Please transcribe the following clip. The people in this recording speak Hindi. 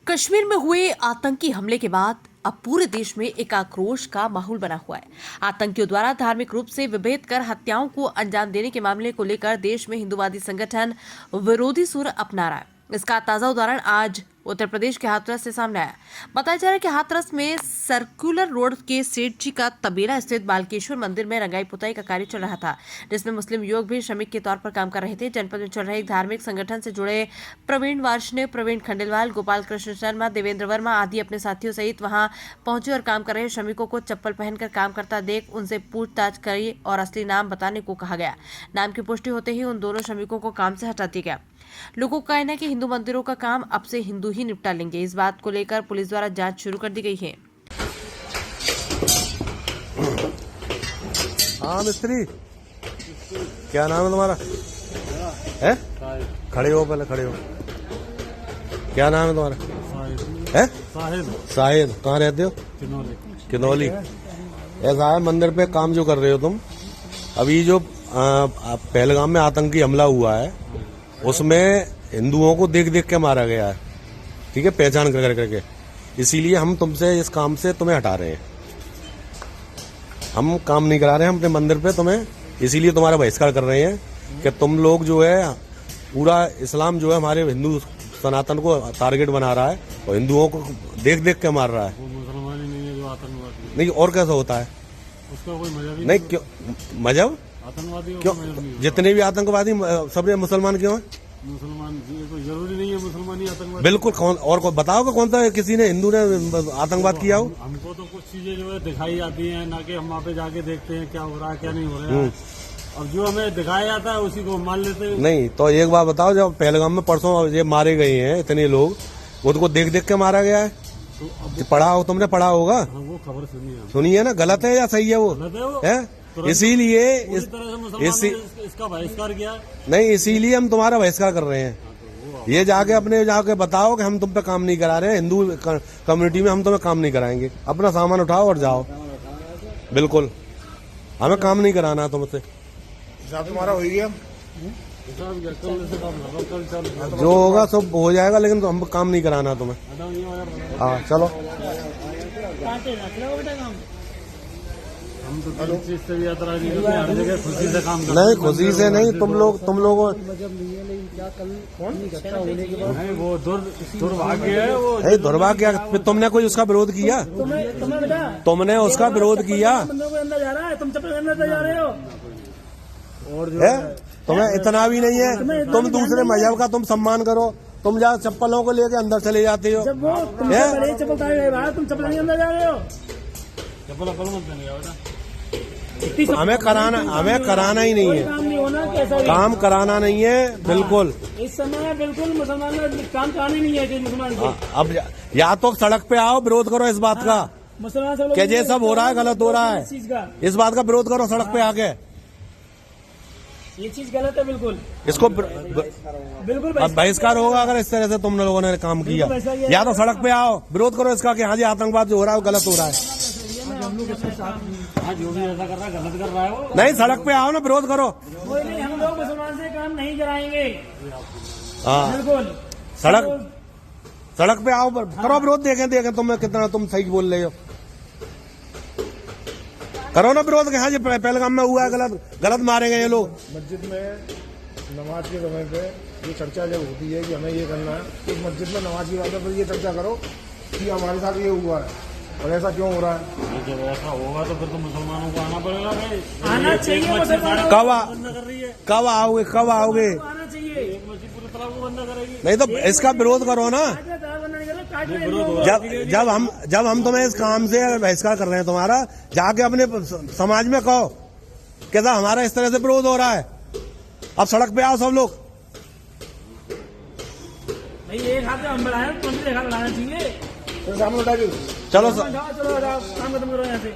कश्मीर में हुए आतंकी हमले के बाद अब पूरे देश में एक आक्रोश का माहौल बना हुआ है। आतंकियों द्वारा धार्मिक रूप से विभेद कर हत्याओं को अंजाम देने के मामले को लेकर देश में हिंदूवादी संगठन विरोधी सुर अपना रहा है। इसका ताजा उदाहरण आज उत्तर प्रदेश के हाथरस से सामने आया। बताया जा रहा है कि हाथरस में सर्कुलर रोड के सेठजी का तबेला स्थित बालकेश्वर मंदिर में रंगाई पुताई का कार्य चल रहा था, जिसमें मुस्लिम युवक भी श्रमिक के तौर पर काम कर रहे थे। जनपद में चल रहे एक धार्मिक संगठन से जुड़े प्रवीण वार्ष्णेय, प्रवीण खंडेलवाल, गोपाल कृष्ण शर्मा, देवेंद्र वर्मा आदि अपने साथियों सहित वहां पहुंचे और काम कर रहे श्रमिकों को चप्पल पहनकर काम करता देख उनसे पूछताछ करी और असली नाम बताने को कहा गया। नाम की पुष्टि होते ही उन दोनों श्रमिकों को काम से हटा दिया गया। लोगों का कहना है कि हिंदू मंदिरों का काम अब से हिंदू ही निपटा लेंगे। इस बात को लेकर पुलिस द्वारा जांच शुरू कर दी गई है। हाँ मिस्त्री, क्या नाम है तुम्हारा? है? खड़े हो, पहले खड़े हो। क्या नाम है तुम्हारा? है? साहिद। कहाँ रहते हो? किनौली। ऐसा है, मंदिर पे काम जो कर रहे हो तुम, अभी जो पहलगाम में आतंकी हमला हुआ है उसमें हिंदुओं को देख देख के मारा गया है, ठीक है, पहचान कर करके। इसीलिए हम तुमसे इस काम से तुम्हें हटा रहे हैं। हम काम नहीं करा रहे हैं अपने मंदिर पे तुम्हें, इसीलिए तुम्हारा बहिष्कार कर रहे हैं कि तुम लोग जो है पूरा इस्लाम जो है हमारे हिंदू सनातन को टारगेट बना रहा है और हिंदुओं को देख देख के मार रहा है। वो मुसलमान ही नहीं है जो आतंकवादी। नहीं, और कैसा होता है? उसका कोई मजहब ही नहीं, क्यों मजहब? आतंकवादी क्यों? जितने भी आतंकवादी सब मुसलमान क्यों है? मुसलमान कोई जरूरी नहीं है मुसलमान ही आतंकवादी। बिल्कुल। कौन और को बताओ कि कौन सा किसी ने हिंदू ने आतंकवाद किया हो? हमको तो कुछ चीजें जो है दिखाई जाती हैं, ना कि हम वहाँ पे जाके देखते हैं क्या हो रहा है क्या नहीं हो रहा है। अब जो हमें दिखाया जाता है उसी को मान लेते हैं। नहीं तो एक बात बताओ, जब पहलगाम में परसों ये मारे गए हैं इतने लोग, उनको देख देख के मारा गया है? तो पढ़ा हो, तुमने पढ़ा होगा? वो खबर सुनी है ना? गलत है या सही है वो? है? इसीलिए इसका बहिष्कार किया। नहीं, इसीलिए हम तुम्हारा बहिष्कार कर रहे हैं। ये जाके बताओ कि हम तुम पे काम नहीं करा रहे हैं, हिंदू कम्युनिटी में हम तुम्हें काम नहीं कराएंगे। अपना सामान उठाओ और जाओ। बिल्कुल, हमें काम नहीं कराना है तुमसे। तुम्हारा हो गया, जो होगा सब हो जाएगा, लेकिन हम काम नहीं कराना तुम्हें। हाँ चलो। हम तो हर चीज से भी यात्रा नहीं करते, हर जगह खुशी से काम करते। नहीं, खुशी से नहीं, तुम लोगों नहीं, वो दुर्भाग्य है। वो नहीं, दुर्भाग्य। तुमने कोई उसका विरोध किया? तुमने उसका विरोध किया? तुम्हें इतना भी नहीं है? तुम दूसरे मजहब का तुम सम्मान करो, तुम जा चप्पलों को लेके अंदर चले जाते हो। हमें कराना ही नहीं है, काम कराना नहीं है। बिल्कुल, इस समय बिल्कुल मुसलमान काम कराना ही नहीं है मुसलमान को। अब या तो सड़क पे आओ, विरोध करो इस बात का मुसलमान कि ये सब हो रहा है, गलत हो रहा है। इस बात का विरोध करो सड़क पे आके। ये चीज गलत है, बिल्कुल इसको बिल्कुल बहिष्कार होगा अगर इस तरह से तुम लोगों ने काम किया। या तो सड़क पे आओ, विरोध करो इसका कि हाँ जी आतंकवाद जो हो रहा है वो गलत हो रहा है। जो भी ऐसा कर रहा है गलत कर रहा है वो। नहीं, सड़क पे आओ ना, विरोध करो। कोई नहीं, हम लोग मुसलमान से काम नहीं कराएंगे। हाँ, बिल्कुल सड़क पे आओ, करो विरोध। देखें तुम्हें कितना तुम सही बोल रहे हो। करो ना विरोध, हाँ जी पहलगाम में हुआ है, गलत मारेंगे ये लोग। मस्जिद में नमाज के समय पे ये चर्चा जब होती है कि हमें ये करना है, तो मस्जिद में नमाज की बात पर ये चर्चा करो कि हमारे साथ ये हुआ है और ऐसा क्यों हो रहा है। जब ऐसा होगा तो फिर तो मुसलमानों को आना पड़ेगा भाई। आना चाहिए। कब आओगे? आना चाहिए। एक मस्जिद पूरी तरह को बंद करेगी। नहीं तो इसका विरोध करो ना। जब हम तुम्हें इस काम से बहिष्कार कर रहे हैं तुम्हारा, जाके अपने समाज में कहो कि हमारा इस तरह से विरोध हो रहा है। अब सड़क पे आओ सब लोग। भाई एक हाथ हम बढ़ाए, एक हाथ बढ़ाना चाहिए। सामने उठा के चलो काम खत्म करो यहाँ से।